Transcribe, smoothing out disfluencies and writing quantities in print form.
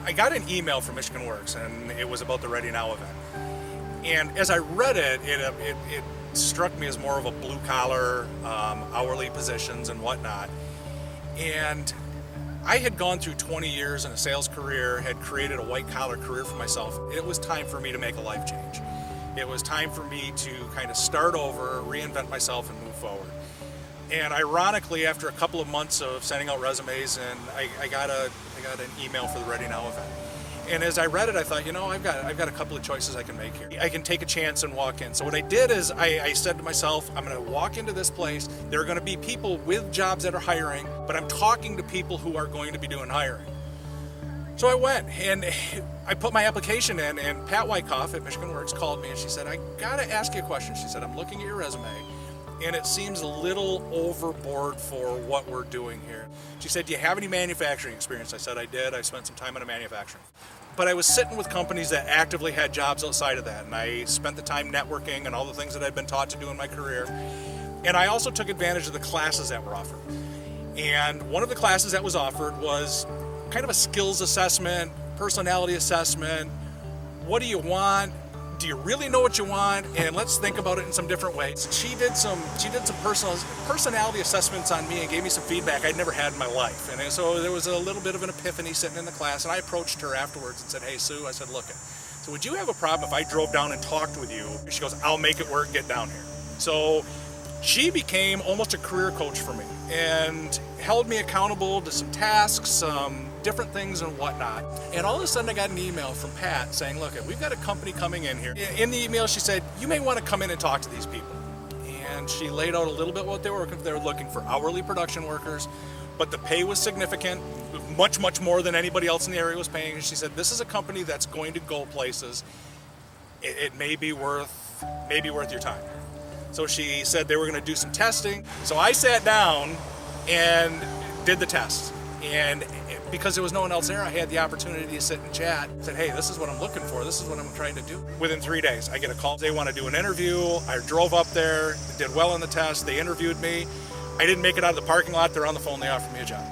I got an email from Michigan Works, and it was about the Ready Now event. And as I read it, it struck me as more of a blue-collar, hourly positions and whatnot. And I had gone through 20 years in a sales career, had created a white-collar career for myself. It was time for me to make a life change. It was time for me to kind of start over, reinvent myself, and move forward. And ironically, after a couple of months of sending out resumes, and I got an email for the Ready Now event. And as I read it, I thought, I've got a couple of choices I can make here. I can take a chance and walk in. So what I did is I said to myself, I'm going to walk into this place. There are going to be people with jobs that are hiring, but I'm talking to people who are going to be doing hiring. So I went and I put my application in, and Pat Wyckoff at Michigan Works called me, and she said, I got to ask you a question. She said, I'm looking at your resume, and it seems a little overboard for what we're doing here. She said, do you have any manufacturing experience? I said, I did. I spent some time in a manufacturing. But I was sitting with companies that actively had jobs outside of that, and I spent the time networking and all the things that I'd been taught to do in my career. And I also took advantage of the classes that were offered. And one of the classes that was offered was kind of a skills assessment, personality assessment. What do you want? Do you really know what you want? And let's think about it in some different ways. She did some personality assessments on me and gave me some feedback I'd never had in my life. And so there was a little bit of an epiphany sitting in the class, and I approached her afterwards and said, hey, Sue, I said, look, so would you have a problem if I drove down and talked with you? She goes, I'll make it work, get down here. So she became almost a career coach for me and held me accountable to some tasks, some different things and whatnot. And all of a sudden I got an email from Pat saying, look, we've got a company coming in here. In the email she said, you may want to come in and talk to these people. And she laid out a little bit what they were looking for. They were looking for hourly production workers, but the pay was significant, much, much more than anybody else in the area was paying. And she said, this is a company that's going to go places. It may be worth your time. So she said they were going to do some testing. So I sat down and did the test. And because there was no one else there, I had the opportunity to sit and chat. I said, hey, this is what I'm looking for. This is what I'm trying to do. Within 3 days, I get a call. They want to do an interview. I drove up there, did well on the test. They interviewed me. I didn't make it out of the parking lot. They're on the phone. They offered me a job.